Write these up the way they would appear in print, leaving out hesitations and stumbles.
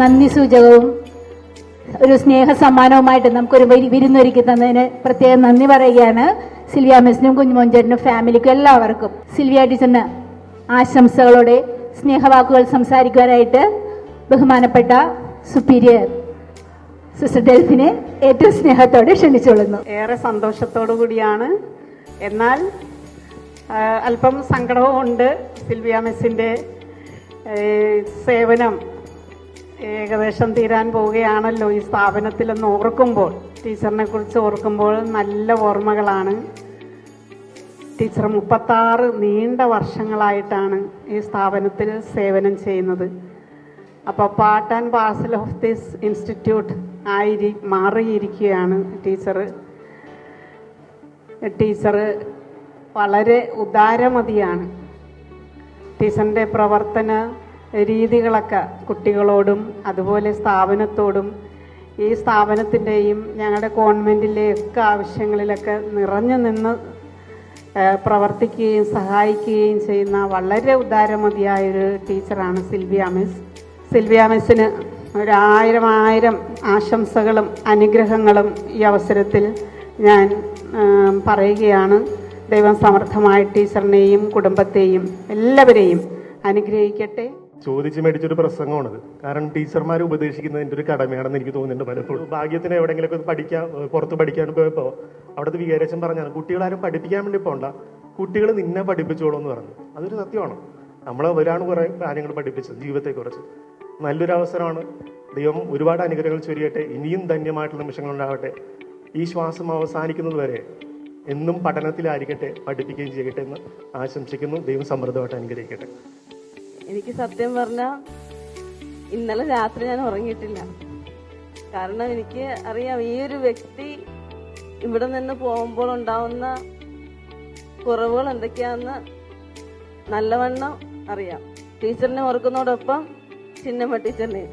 നന്ദി സൂചകവും ഒരു സ്നേഹ സമ്മാനവുമായിട്ട് നമുക്കൊരു വിരുന്നൊരുക്കി തന്നതിന് പ്രത്യേകം നന്ദി പറയുകയാണ്. സിൽവിയ മിസ്സിനും കുഞ്ഞുമോൻ ചേട്ടനും ഫാമിലിക്കും എല്ലാവർക്കും. സിൽവിയ ടീച്ചറിന് ആശംസകളോടെ സ്നേഹവാക്കുകൾ സംസാരിക്കുവാനായിട്ട് ബഹുമാനപ്പെട്ട സുപ്പീരിയർ സിസ്റ്റർ ഡെൽഫിനെ ഏറ്റവും സ്നേഹത്തോടെ ക്ഷണിച്ചുകൊള്ളുന്നു. ഏറെ സന്തോഷത്തോടു കൂടിയാണ്, എന്നാൽ അല്പം സങ്കടവും ഉണ്ട്. സിൽവിയ മിസ്സിന്റെ സേവനം ഏകദേശം തീരാൻ പോവുകയാണല്ലോ. ഈ സ്ഥാപനത്തിലൊന്ന് ഓർക്കുമ്പോൾ, ടീച്ചറിനെ കുറിച്ച് ഓർക്കുമ്പോൾ നല്ല ഓർമ്മകളാണ്. ടീച്ചർ 36 നീണ്ട വർഷങ്ങളായിട്ടാണ് ഈ സ്ഥാപനത്തിൽ സേവനം ചെയ്യുന്നത്. അപ്പോൾ part and parcel of this institute മാറിയിരിക്കുകയാണ് ടീച്ചർ. ടീച്ചർ വളരെ ഉദാരമതിയാണ്. ടീച്ചറിൻ്റെ പ്രവർത്തന രീതികളൊക്കെ കുട്ടികളോടും അതുപോലെ സ്ഥാപനത്തോടും ഈ സ്ഥാപനത്തിൻ്റെയും ഞങ്ങളുടെ ഗവൺമെൻറ്റിലെയൊക്കെ ആവശ്യങ്ങളിലൊക്കെ നിറഞ്ഞു നിന്ന് പ്രവർത്തിക്കുകയും സഹായിക്കുകയും ചെയ്യുന്ന വളരെ ഉദാരമതിയായൊരു ടീച്ചറാണ് സിൽവിയ മിസ്. സിൽവിയ മിസ്സിന് 1000 ആശംസകളും അനുഗ്രഹങ്ങളും ഈ അവസരത്തിൽ ഞാൻ പറയുകയാണ്. ദൈവം സമർത്ഥമായ ടീച്ചറിനെയും കുടുംബത്തെയും എല്ലാവരെയും അനുഗ്രഹിക്കട്ടെ. ചോദിച്ച് മേടിച്ചൊരു പ്രസംഗമാണത്. കാരണം ടീച്ചർമാർ ഉപദേശിക്കുന്നതിൻ്റെ ഒരു കടമയാണെന്ന് എനിക്ക് തോന്നുന്നുണ്ട് പലപ്പോഴും. ഭാഗ്യത്തിന് എവിടെയെങ്കിലുമൊക്കെ പുറത്ത് പഠിക്കാൻ പോയപ്പോൾ അവിടുത്തെ വികാരച്ചൻ പറഞ്ഞാണ്, കുട്ടികളാരും പഠിപ്പിക്കാൻ വേണ്ടി പോകണ്ട, കുട്ടികൾ നിന്നെ പഠിപ്പിച്ചോളൂ എന്ന് പറഞ്ഞു. അതൊരു സത്യമാണ്. അവരാണ് കുറേ കാര്യങ്ങൾ പഠിപ്പിച്ചത്, ജീവിതത്തെക്കുറിച്ച്. നല്ലൊരു അവസരമാണ്. ദൈവം ഒരുപാട് അനുഗ്രഹങ്ങൾ ചൊരിയട്ടെ. ഇനിയും ധന്യമായിട്ടുള്ള നിമിഷങ്ങളുണ്ടാകട്ടെ. ഈ ശ്വാസം അവസാനിക്കുന്നത് വരെ എന്നും പഠനത്തിലായിരിക്കട്ടെ, പഠിപ്പിക്കുകയും ചെയ്യട്ടെ എന്ന് ആശംസിക്കുന്നു. ദൈവം സമൃദ്ധമായിട്ട് അനുഗ്രഹിക്കട്ടെ. എനിക്ക് സത്യം പറഞ്ഞാൽ ഇന്നലെ രാത്രി ഞാൻ ഉറങ്ങിയിട്ടില്ല. കാരണം എനിക്ക് അറിയാം ഈ ഒരു വ്യക്തി ഇവിടെ നിന്ന് പോകുമ്പോൾ ഉണ്ടാവുന്ന കുറവുകൾ എന്തൊക്കെയാണെന്ന് നല്ലവണ്ണം അറിയാം. ടീച്ചറിനെ ഓർക്കുന്നതോടൊപ്പം ചിന്നമ്മ ടീച്ചറിനെ.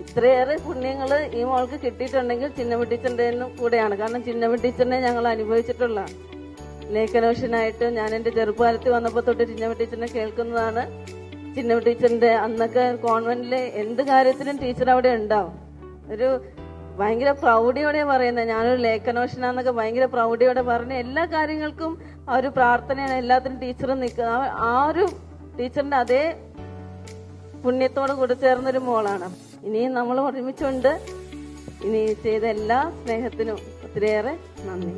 ഇത്രയേറെ പുണ്യങ്ങൾ ഈ മോൾക്ക് കിട്ടിയിട്ടുണ്ടെങ്കിൽ ചിന്നമ്മ ടീച്ചറിന്റെ കൂടെയാണ്. കാരണം ചിന്നമ്മ ടീച്ചറിനെ ഞങ്ങൾ അനുഭവിച്ചിട്ടുള്ള ലേഖനോഷനായിട്ട് ഞാൻ എൻ്റെ ചെറുപ്പകാലത്ത് വന്നപ്പോൾ തൊട്ട് ചിന്നമ്മ ടീച്ചറിനെ കേൾക്കുന്നതാണ്. ചിന്നമ്മ ടീച്ചറിന്റെ അന്നൊക്കെ കോൺവെന്റിലെ എന്ത് കാര്യത്തിനും ടീച്ചർ അവിടെ ഉണ്ടാവും. ഒരു ഭയങ്കര പ്രൗഢിയോടെ പറയുന്നത്, ഞാനൊരു ലേഖനോഷനാന്നൊക്കെ ഭയങ്കര പ്രൗഢിയോടെ പറഞ്ഞ എല്ലാ കാര്യങ്ങൾക്കും ആ ഒരു പ്രാർത്ഥനയാണ്. എല്ലാത്തിനും ടീച്ചർ നിൽക്കുക. ആ ഒരു ടീച്ചറിന്റെ അതേ പുണ്യത്തോട് കൂടെ ചേർന്നൊരു മോളാണ്. ഇനിയും നമ്മൾ ഒരുമിച്ചുണ്ട്. ഇനി ചെയ്ത എല്ലാ സ്നേഹത്തിനും ഒത്തിരിയേറെ നന്ദി.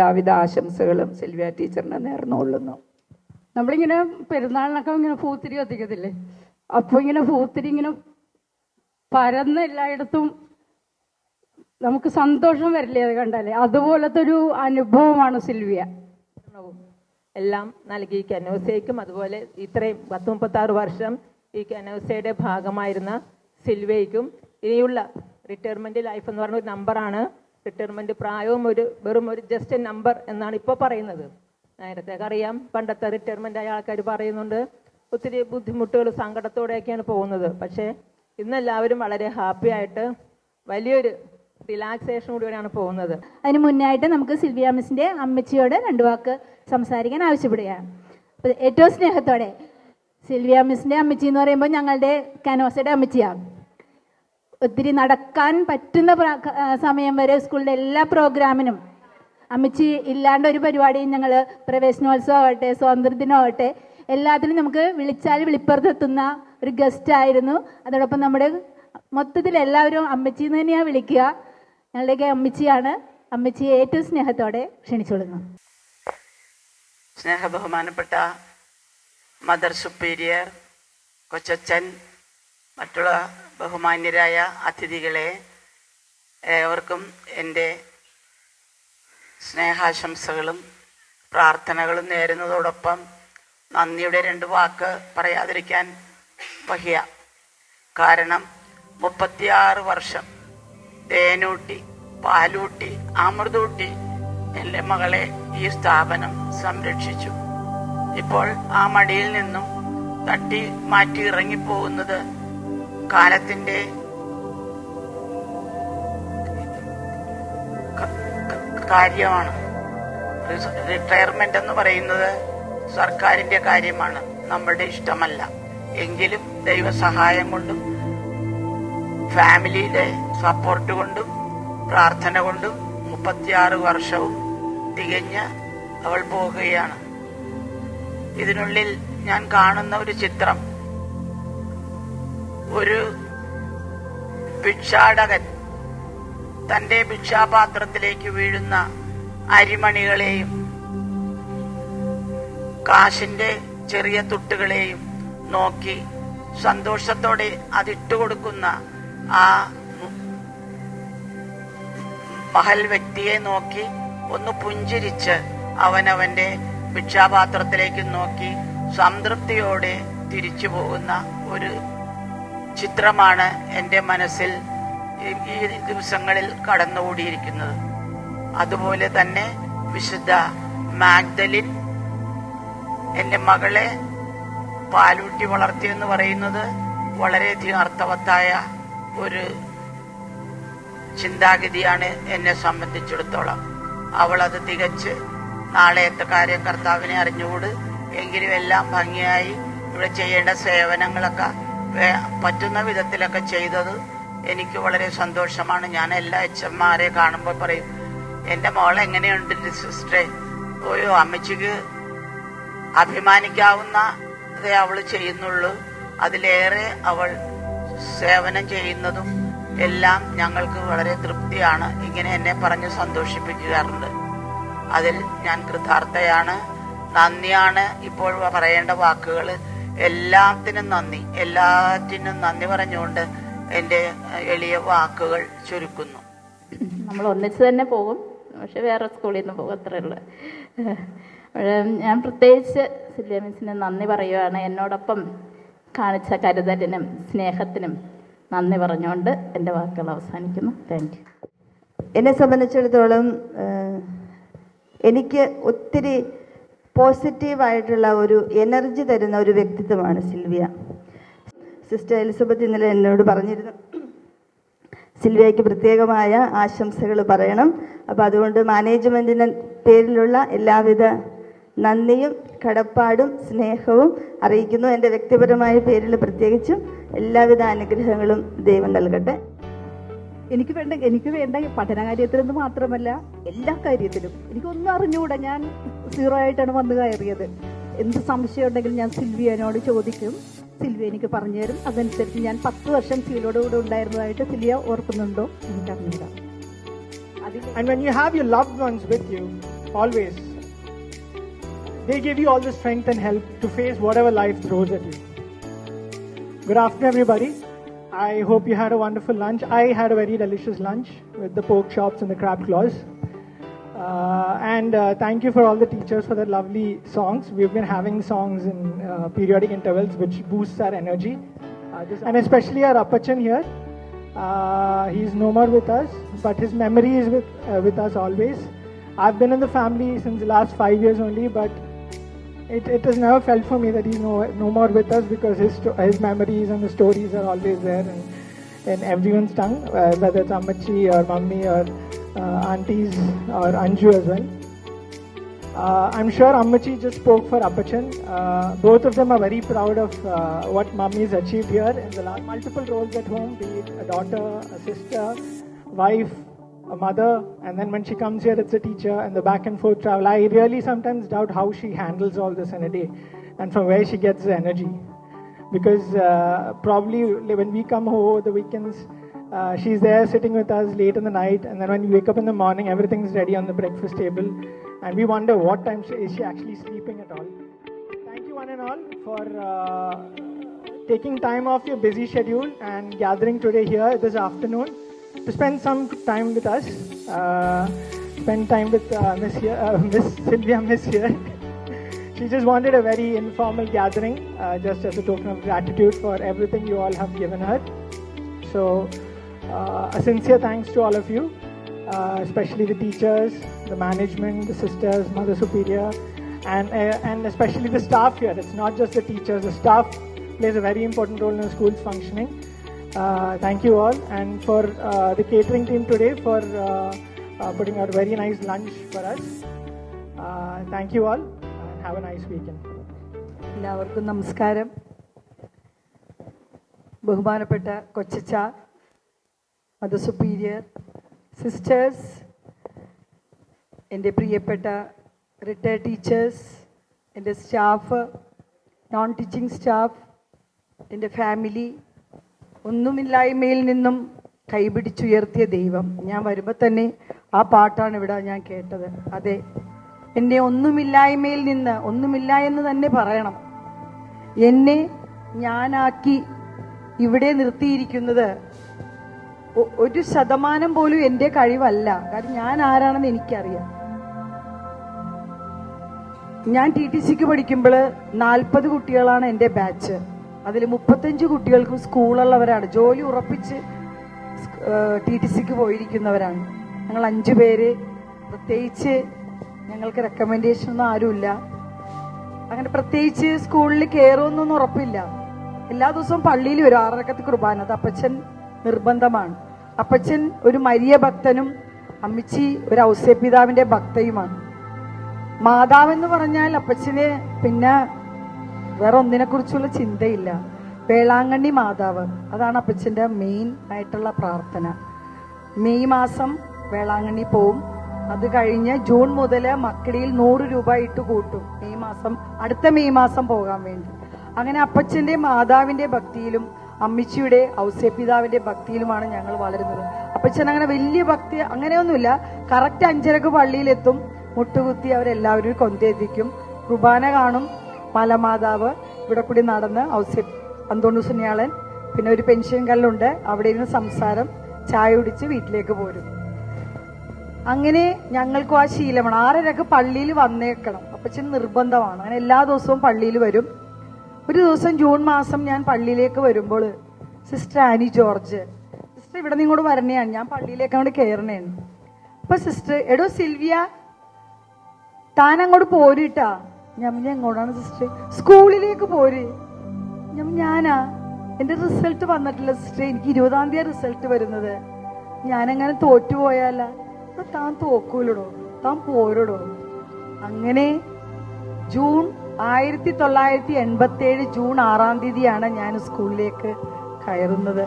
എല്ലാവിധ ആശംസകളും സിൽവിയ ടീച്ചറിന് നേർന്നുകൊള്ളുന്നു. നമ്മളിങ്ങനെ പെരുന്നാളിനൊക്കെ ഇങ്ങനെ പൂത്തിരി കത്തിക്കത്തില്ലേ, അപ്പോൾ ഇങ്ങനെ പൂത്തിരി ഇങ്ങനെ പരന്ന് എല്ലായിടത്തും നമുക്ക് സന്തോഷം വരില്ലേ അത് കണ്ടാലേ? അതുപോലത്തെ ഒരു അനുഭവമാണ് സിൽവിയ. എല്ലാം നൽകി കനോസയ്ക്കും അതുപോലെ ഇത്രയും 36 വർഷം ഈ കനോസയുടെ ഭാഗമായിരുന്ന സിൽവയ്ക്കും ഇനിയുള്ള റിട്ടയർമെന്റ് ലൈഫ് എന്ന് പറഞ്ഞ ഒരു നമ്പറാണ്. റിട്ടയർമെന്റ് പ്രായവും വെറും ഒരു ജസ്റ്റ് നമ്പർ എന്നാണ് ഇപ്പോൾ പറയുന്നത്. നേരത്തെ അറിയാം, പണ്ടത്തെ റിട്ടയർമെന്റ് ആയ ആൾക്കാർ പറയുന്നുണ്ട് ഒത്തിരി ബുദ്ധിമുട്ടുകൾ സങ്കടത്തോടെയൊക്കെയാണ് പോകുന്നത്. പക്ഷേ ഇന്നെല്ലാവരും വളരെ ഹാപ്പി ആയിട്ട് വലിയൊരു റിലാക്സേഷനോടുകൂടിയാണ് പോകുന്നത്. അതിന് മുന്നായിട്ട് നമുക്ക് സിൽവിയ മിസ്സിന്റെ അമ്മച്ചിയോട് 2 വാക്ക് സംസാരിക്കാൻ ആവശ്യപ്പെടുകയാണ്. അപ്പോൾ ഏറ്റവും സ്നേഹത്തോടെ സിൽവിയ മിസ്സിന്റെ അമ്മച്ചി എന്ന് പറയുമ്പോൾ ഞങ്ങളുടെ കനോസയുടെ അമ്മച്ചിയാണ്. ഒത്തിരി നടക്കാൻ പറ്റുന്ന സമയം വരെ സ്കൂളിലെ എല്ലാ പ്രോഗ്രാമിനും അമ്മച്ചി ഇല്ലാണ്ട് ഒരു പരിപാടിയും ഞങ്ങൾ പ്രവേശനോത്സവം ആവട്ടെ, സ്വാതന്ത്ര്യദിനം ആവട്ടെ, എല്ലാത്തിനും നമുക്ക് വിളിച്ചാൽ വിളിപ്പുറത്തെത്തുന്ന ഒരു ഗസ്റ്റ് ആയിരുന്നു. അതോടൊപ്പം നമ്മുടെ മൊത്തത്തിൽ എല്ലാവരും അമ്മച്ചി എന്ന് തന്നെയാണ് വിളിക്കുക. ഞങ്ങളുടെയൊക്കെ അമ്മച്ചിയാണ്. അമ്മച്ചിയെ ഏറ്റവും സ്നേഹത്തോടെ ക്ഷണിച്ചുകൊള്ളുന്നു. സ്നേഹബഹുമാനപ്പെട്ട മദർ സുപ്പീരിയർ, കൊച്ചച്ഛൻ, മറ്റുള്ള ബഹുമാന്യരായ അതിഥികളെ, ഏവർക്കും എൻ്റെ സ്നേഹാശംസകളും പ്രാർത്ഥനകളും നേരുന്നതോടൊപ്പം നന്ദിയുടെ 2 വാക്ക് പറയാതിരിക്കാൻ വയ്യ. കാരണം 36 വർഷം തേനൂട്ടി, പാലൂട്ടി, അമൃതൂട്ടി എൻ്റെ മകളെ ഈ സ്ഥാപനം സംരക്ഷിച്ചു. ഇപ്പോൾ ആ മടിയിൽ നിന്നും തട്ടി മാറ്റി ഇറങ്ങിപ്പോകുന്നത് കാലത്തിന്റെ കാര്യമാണ്. റിട്ടയർമെന്റ് എന്ന് പറയുന്നത് സർക്കാരിന്റെ കാര്യമാണ്, നമ്മളുടെ ഇഷ്ടമല്ല. എങ്കിലും ദൈവസഹായം കൊണ്ടും ഫാമിലിയിലെ സപ്പോർട്ട് കൊണ്ടും പ്രാർത്ഥന കൊണ്ടും 36 വർഷവും തികഞ്ഞ് അവൾ പോകുകയാണ്. ഇതിനുള്ളിൽ ഞാൻ കാണുന്ന ഒരു ചിത്രം, ഒരു ഭിക്ഷാടകൻ തന്റെ ഭിക്ഷാപാത്രത്തിലേക്ക് വീഴുന്ന അരിമണികളെയും കാശിന്റെ ചെറിയ തുട്ടുകളെയും നോക്കി സന്തോഷത്തോടെ അതിട്ടുകൊടുക്കുന്ന ആ മഹൽ വ്യക്തിയെ നോക്കി ഒന്ന് പുഞ്ചിരിച്ച് അവനവന്റെ ഭിക്ഷാപാത്രത്തിലേക്ക് നോക്കി സംതൃപ്തിയോടെ തിരിച്ചു പോകുന്ന ഒരു ചിത്രമാണ് എൻ്റെ മനസ്സിൽ ഈ ദിവസങ്ങളിൽ കടന്നുകൂടിയിരിക്കുന്നത്. അതുപോലെ തന്നെ വിശുദ്ധ മാഗ്ദലിൻ എൻ്റെ മകളെ പാലൂട്ടി വളർത്തിയെന്ന് പറയുന്നത് വളരെയധികം അർത്ഥവത്തായ ഒരു ചിന്താഗതിയാണ് എന്നെ സംബന്ധിച്ചിടത്തോളം. അവൾ അത് തികച്ച് നാളെയത്തെ കാര്യം കർത്താവിനെ അറിഞ്ഞുകൂട്, എങ്കിലും എല്ലാം ഭംഗിയായി ഇവിടെ ചെയ്യേണ്ട സേവനങ്ങളൊക്കെ പറ്റുന്ന വിധത്തിലൊക്കെ ചെയ്തത് എനിക്ക് വളരെ സന്തോഷമാണ്. ഞാൻ എല്ലാ എച്ച്എംമാരെ കാണുമ്പോൾ പറയും, എൻ്റെ മോൾ എങ്ങനെയുണ്ട് സിസ്റ്ററെ? ഓയോ, അമ്മച്ചിക്ക് അഭിമാനിക്കാവുന്നതേ അവൾ ചെയ്യുന്നുള്ളൂ. അതിലേറെ അവൾ സേവനം ചെയ്യുന്നതും എല്ലാം ഞങ്ങൾക്ക് വളരെ തൃപ്തിയാണ്. ഇങ്ങനെ എന്നെ പറഞ്ഞ് സന്തോഷിപ്പിക്കാറുണ്ട്. അതിൽ ഞാൻ കൃതാർത്ഥയാണ്. നന്ദിയാണ് ഇപ്പോൾ പറയേണ്ട വാക്കുകൾ. എല്ലാത്തിനും നന്ദി പറഞ്ഞുകൊണ്ട് എൻ്റെ എളിയ വാക്കുകൾ ചുരുക്കുന്നു. നമ്മൾ ഒന്നിച്ച് തന്നെ പോകും, പക്ഷെ വേറെ സ്കൂളിൽ നിന്ന് പോകും, അത്രേ ഉള്ളൂ. ഞാൻ പ്രത്യേകിച്ച് സിൽവിയ മിസ്സിന് നന്ദി പറയുകയാണ്. എന്നോടൊപ്പം കാണിച്ച കരുതലിനും സ്നേഹത്തിനും നന്ദി പറഞ്ഞുകൊണ്ട് എൻ്റെ വാക്കുകൾ അവസാനിക്കുന്നു. Thank you. എന്നെ സംബന്ധിച്ചിടത്തോളം എനിക്ക് ഒത്തിരി പോസിറ്റീവായിട്ടുള്ള ഒരു എനർജി തരുന്ന ഒരു വ്യക്തിത്വമാണ് സിൽവിയ. സിസ്റ്റർ എലിസബത്ത് ഇന്നലെ എന്നോട് പറഞ്ഞിരുന്നു സിൽവിയയ്ക്ക് പ്രത്യേകമായ ആശംസകൾ പറയണം. അപ്പോൾ അതുകൊണ്ട് മാനേജ്മെൻറ്റിൻ്റെ പേരിലുള്ള എല്ലാവിധ നന്ദിയും കടപ്പാടും സ്നേഹവും അറിയിക്കുന്നു. എൻ്റെ വ്യക്തിപരമായ പേരിൽ പ്രത്യേകിച്ചും എല്ലാവിധ അനുഗ്രഹങ്ങളും ദൈവം നൽകട്ടെ. എനിക്ക് വേണ്ട പഠനകാര്യത്തിലെന്ന് മാത്രമല്ല എല്ലാ കാര്യത്തിലും എനിക്കൊന്നും അറിഞ്ഞുകൂടാ. ഞാൻ 0 ആയിട്ടാണ് വന്ന് കയറിയത്. എന്ത് സംശയം ഉണ്ടെങ്കിലും ഞാൻ സിൽവിയനോട് ചോദിക്കും, സിൽവിയ എനിക്ക് പറഞ്ഞു തരും. അതനുസരിച്ച് ഞാൻ 10 വർഷം സിൽവിയോടുകൂടെ ഉണ്ടായിരുന്നതായിട്ട് സിൽവിയ ഓർക്കുന്നുണ്ടോ എനിക്കറിഞ്ഞില്ല. And when you have your loved ones with you, always. They give you all the strength and help to face whatever life throws at you. Good afternoon, everybody. I hope you had a wonderful lunch. I had a very delicious lunch with the pork chops and the crab claws. And thank you for all the teachers for their lovely songs. We've been having songs in periodic intervals which boosts our energy. And especially our Appachan here. He's no more with us, but his memory is with us always. I've been in the family since the last 5 years only, but it has never felt for me that he's no more with us, because his memories and the stories are always there in everyone's tongue, whether it's Ammachi or Mummy or aunties or Anju as well. I'm sure Ammachi just spoke for Appachan. Both of them are very proud of what Mummy has achieved here in the last multiple roles at home, be it a daughter, a sister, wife, a mother, and then when she comes here it's a teacher, and the back and forth travel. I really sometimes doubt how she handles all this in a day and from where she gets the energy, because probably when we come home over the weekends, she's there sitting with us late in the night, and then when we wake up in the morning everything's ready on the breakfast table, and we wonder what time is she actually sleeping at all. Thank you one and all for taking time off your busy schedule and gathering today here this afternoon to spend some time with us, spend time with Miss Sylvia Miss here. She just wanted a very informal gathering, just as a token of gratitude for everything you all have given her. So, a sincere thanks to all of you, especially the teachers, the management, the sisters, Mother Superior, and especially the staff here. It's not just the teachers, the staff plays a very important role in the school's functioning. Thank you all, and for the catering team today for putting out a very nice lunch for us. Thank you all, and have a nice weekend. എല്ലാവർക്കും നമസ്കാരം. ബഹുമാനപ്പെട്ട കൊച്ചച്ച, mother superior, sisters, എൻ്റെ പ്രിയപ്പെട്ട retired teachers, എൻ്റെ staff, non teaching staff, എൻ്റെ family, ഒന്നുമില്ലായ്മയിൽ നിന്നും കൈപിടിച്ചുയർത്തിയ ദൈവം. ഞാൻ വരുമ്പോൾ തന്നെ ആ പാട്ടാണ് ഇവിടെ ഞാൻ കേട്ടത്. അതെ, എന്നെ ഒന്നുമില്ലായ്മയിൽ നിന്ന്, ഒന്നുമില്ല എന്ന് തന്നെ പറയണം, എന്നെ ഞാനാക്കി ഇവിടെ നിർത്തിയിരിക്കുന്നത് 1% പോലും എൻ്റെ കഴിവല്ല. കാരണം ഞാൻ ആരാണെന്ന് എനിക്കറിയാം. ഞാൻ TTCക്ക് പഠിക്കുമ്പോൾ 40 കുട്ടികളാണ് എൻ്റെ ബാച്ച്. അതിൽ 35 കുട്ടികൾക്കും സ്കൂളുള്ളവരാണ്, ജോലി ഉറപ്പിച്ച് TTCക്ക് പോയിരിക്കുന്നവരാണ്. ഞങ്ങൾ 5 പേര്, പ്രത്യേകിച്ച് ഞങ്ങൾക്ക് റെക്കമെൻഡേഷൻ ഒന്നും ആരുമില്ല. അങ്ങനെ പ്രത്യേകിച്ച് സ്കൂളിൽ കയറുമെന്നൊന്നും ഉറപ്പില്ല. എല്ലാ ദിവസവും പള്ളിയിൽ വരും 6 റക്അത്ത് കുർബാന. അത് അപ്പച്ചൻ നിർബന്ധമാണ്. അപ്പച്ചൻ ഒരു മരിയ ഭക്തനും അമ്മച്ചി ഒരു ഔസേപിതാവിന്റെ ഭക്തയുമാണ്. മാതാവെന്ന് പറഞ്ഞാൽ അപ്പച്ചന് പിന്നെ വേറെ ഒന്നിനെ കുറിച്ചുള്ള ചിന്തയില്ല. വേളാങ്കണ്ണി മാതാവ്, അതാണ് അപ്പച്ചന്റെ മെയിൻ ആയിട്ടുള്ള പ്രാർത്ഥന. മെയ് മാസം വേളാങ്കണ്ണി പോവും. അത് കഴിഞ്ഞ് ജൂൺ മുതൽ മക്കളിയിൽ 100 രൂപ ഇട്ട് കൂട്ടും. അടുത്ത മെയ് മാസം പോകാൻ വേണ്ടി. അങ്ങനെ അപ്പച്ചന്റെ മാതാവിന്റെ ഭക്തിയിലും അമ്മച്ചിയുടെ ഔസേപിതാവിന്റെ ഭക്തിയിലുമാണ് ഞങ്ങൾ വളരുന്നത്. അപ്പച്ചൻ അങ്ങനെ വലിയ ഭക്തി അങ്ങനെയൊന്നുമില്ല. കറക്റ്റ് 5:30 പള്ളിയിലെത്തും, മുട്ടുകുത്തി അവരെല്ലാവരും കൊന്തെത്തിക്കും, കുർബാന കാണും. മലമാതാവ് ഇവിടെ കൂടി നടന്ന് അന്തോണുസുനിയാളൻ, പിന്നെ ഒരു പെൻഷൻ കല്ലുണ്ട്, അവിടെ ഇരുന്ന് സംസാരം, ചായ കുടിച്ച് വീട്ടിലേക്ക് പോരും. അങ്ങനെ ഞങ്ങൾക്കും ആ ശീലമാണ്. 6:30 പള്ളിയിൽ വന്നേക്കണം, അപ്പച്ചൻ നിർബന്ധമാണ്. അങ്ങനെ എല്ലാ ദിവസവും പള്ളിയിൽ വരും. ഒരു ദിവസം ജൂൺ മാസം ഞാൻ പള്ളിയിലേക്ക് വരുമ്പോൾ സിസ്റ്റർ ആനി ജോർജ്, സിസ്റ്റർ ഇവിടെ നിന്ന് ഇങ്ങോട്ട് വരണയാണ്, ഞാൻ പള്ളിയിലേക്ക് അങ്ങോട്ട് കയറണേണ്. അപ്പൊ സിസ്റ്റർ, എടോ സിൽവിയ താൻ അങ്ങോട്ട് പോരിട്ടാ. ഞാൻ എങ്ങോട്ടാണ് സിസ്റ്റർ? സ്കൂളിലേക്ക് പോര്. ഞാനാ, എന്റെ റിസൾട്ട് വന്നിട്ടില്ല സിസ്റ്റർ, എനിക്ക് 20-ാം തീയതി റിസൾട്ട് വരുന്നത്. ഞാനെങ്ങനെ തോറ്റുപോയാല? താൻ തോക്കൂലടോ, താൻ പോരടോ. അങ്ങനെ 1987 ജൂൺ 6-ാം തീയതിയാണ് ഞാൻ സ്കൂളിലേക്ക് കയറുന്നത്.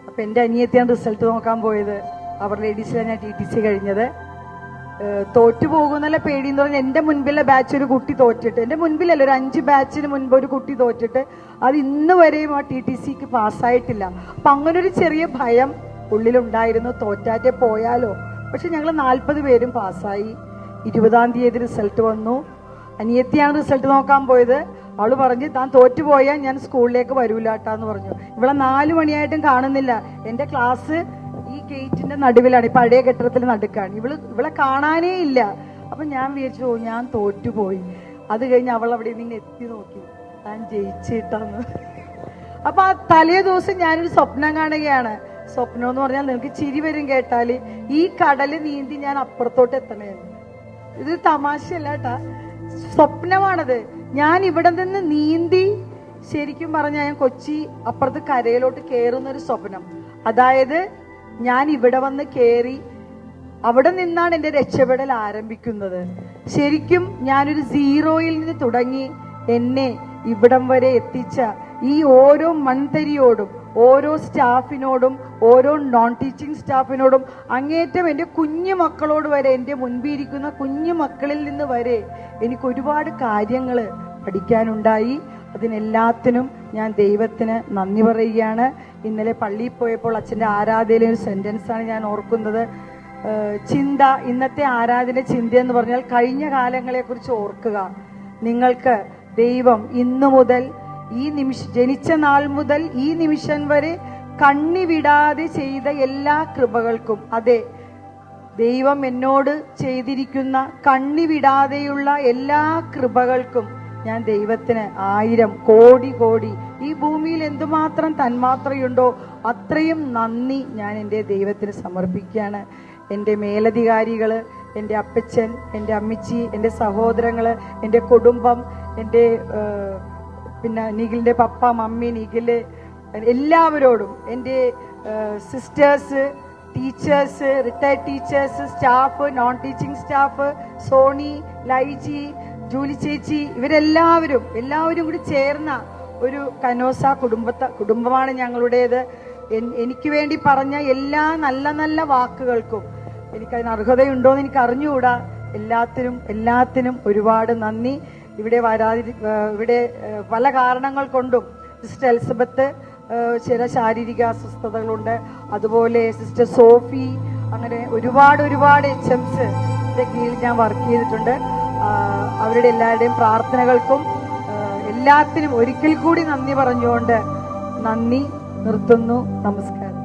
അപ്പൊ എന്റെ അനിയത്തിയാണ് റിസൾട്ട് നോക്കാൻ പോയത്. അവർ ലേഡീസിലാണ് ഞാൻ TTC കഴിഞ്ഞത്. തോറ്റുപോകുന്നല്ല പേടിയെന്ന് പറഞ്ഞാൽ എന്റെ മുൻപിലെ ബാച്ച് ഒരു കുട്ടി തോറ്റിട്ട്, എന്റെ മുൻപിലല്ല, ഒരു 5 ബാച്ചിന് മുൻപ് ഒരു കുട്ടി തോറ്റിട്ട് അത് ഇന്ന് വരെയും ആ TTCക്ക് പാസ്സായിട്ടില്ല. അപ്പൊ അങ്ങനൊരു ചെറിയ ഭയം ഉള്ളിലുണ്ടായിരുന്നു, തോറ്റാറ്റെ പോയാലോ. പക്ഷെ ഞങ്ങൾ 40 പേരും പാസ്സായി. 20-ാം തീയതി റിസൾട്ട് വന്നു. അനിയത്തിയാണ് റിസൾട്ട് നോക്കാൻ പോയത്. അവള് പറഞ്ഞ് താൻ തോറ്റുപോയാൽ ഞാൻ സ്കൂളിലേക്ക് വരൂലാട്ടാന്ന് പറഞ്ഞു. ഇവളെ 4 മണിയായിട്ടും കാണുന്നില്ല. എന്റെ ക്ലാസ് ഈ ഗേറ്റിന്റെ നടുവിലാണ്, ഈ പഴയ കെട്ടിടത്തിൽ നടുക്കാണ്. ഇവളെ കാണാനേ ഇല്ല. അപ്പൊ ഞാൻ വിചാരിച്ചു ഞാൻ തോറ്റുപോയി. അത് കഴിഞ്ഞ് അവൾ അവിടെ നിന്ന് എത്തി നോക്കി, താൻ ജയിച്ചിട്ടാന്ന്. അപ്പൊ ആ തലേ ദിവസം ഞാനൊരു സ്വപ്നം കാണുകയാണ്. സ്വപ്നം എന്ന് പറഞ്ഞാൽ നിങ്ങൾക്ക് ചിരി വരും കേട്ടാല്. ഈ കടല് നീന്തി ഞാൻ അപ്പുറത്തോട്ട് എത്തണേന്ന്. ഇത് തമാശയല്ല കേട്ടാ, സ്വപ്നമാണത്. ഞാൻ ഇവിടെ നിന്ന് നീന്തി ശരിക്കും പറഞ്ഞാൽ ഞാൻ കൊച്ചി അപ്പുറത്ത് കരയിലോട്ട് കയറുന്നൊരു സ്വപ്നം. അതായത് ഞാൻ ഇവിടെ വന്ന് കയറി അവിടെ നിന്നാണ് എന്റെ രക്ഷപ്പെടൽ ആരംഭിക്കുന്നത്. ശരിക്കും ഞാനൊരു സീറോയിൽ നിന്ന് തുടങ്ങി എന്നെ ഇവിടം വരെ എത്തിച്ച ഈ ഓരോ മൺതരിയോടും ഓരോ സ്റ്റാഫിനോടും ഓരോ നോൺ ടീച്ചിങ് സ്റ്റാഫിനോടും അങ്ങേറ്റം എൻ്റെ കുഞ്ഞു മക്കളോട് വരെ, എൻ്റെ മുൻപിരിക്കുന്ന കുഞ്ഞു മക്കളിൽ നിന്ന് വരെ എനിക്ക് ഒരുപാട് കാര്യങ്ങൾ പഠിക്കാനുണ്ടായി. അതിനെല്ലാത്തിനും ഞാൻ ദൈവത്തിന് നന്ദി പറയുകയാണ്. ഇന്നലെ പള്ളിയിൽ പോയപ്പോൾ അച്ഛൻ്റെ ആരാധനയിലെ ഒരു സെന്റൻസാണ് ഞാൻ ഓർക്കുന്നത്. ചിന്ത, ഇന്നത്തെ ആരാധന ചിന്ത എന്ന് പറഞ്ഞാൽ കഴിഞ്ഞ കാലങ്ങളെ കുറിച്ച് ഓർക്കുക. നിങ്ങൾക്ക് ദൈവം ഇന്നു മുതൽ ഈ നിമിഷം, ജനിച്ച നാൾ മുതൽ ഈ നിമിഷം വരെ കണ്ണിവിടാതെ ചെയ്ത എല്ലാ കൃപകൾക്കും, അതെ ദൈവം എന്നോട് ചെയ്തിരിക്കുന്ന കണ്ണിവിടാതെയുള്ള എല്ലാ കൃപകൾക്കും ഞാൻ ദൈവത്തിന് 1000 കോടി ഈ ഭൂമിയിൽ എന്തുമാത്രം തന്മാത്രയുണ്ടോ അത്രയും നന്ദി ഞാൻ എൻ്റെ ദൈവത്തിന് സമർപ്പിക്കുകയാണ്. എൻ്റെ മേലധികാരികള്, എൻ്റെ അപ്പച്ചൻ, എൻ്റെ അമ്മച്ചി, എൻ്റെ സഹോദരങ്ങള്, എൻ്റെ കുടുംബം, എൻ്റെ പിന്നെ നിഖിലിന്റെ പപ്പ, മമ്മി, നിഖില്, എല്ലാവരോടും, എൻ്റെ sisters, teachers, retired teachers, staff, non teaching staff, Sony, Laiji, Julie ചേച്ചി, ഇവരെല്ലാവരും കൂടി ചേർന്ന ഒരു കനോസ കുടുംബമാണ് ഞങ്ങളുടേത്. എനിക്ക് വേണ്ടി പറഞ്ഞ എല്ലാ നല്ല നല്ല വാക്കുകൾക്കും എനിക്കതിന് അർഹതയുണ്ടോയെന്ന് എനിക്ക് അറിഞ്ഞുകൂടാ. എല്ലാത്തിനും ഒരുപാട് നന്ദി. ഇവിടെ പല കാരണങ്ങൾ കൊണ്ടും സിസ്റ്റർ എലിസബത്ത് ചില ശാരീരിക അസ്വസ്ഥതകളുണ്ട്. അതുപോലെ സിസ്റ്റർ സോഫി, അങ്ങനെ ഒരുപാട് HMs കീഴിൽ ഞാൻ വർക്ക് ചെയ്തിട്ടുണ്ട്. അവരുടെ എല്ലാവരുടെയും പ്രാർത്ഥനകൾക്കും എല്ലാത്തിനും ഒരിക്കൽ കൂടി നന്ദി പറഞ്ഞുകൊണ്ട് നിർത്തുന്നു. നമസ്കാരം.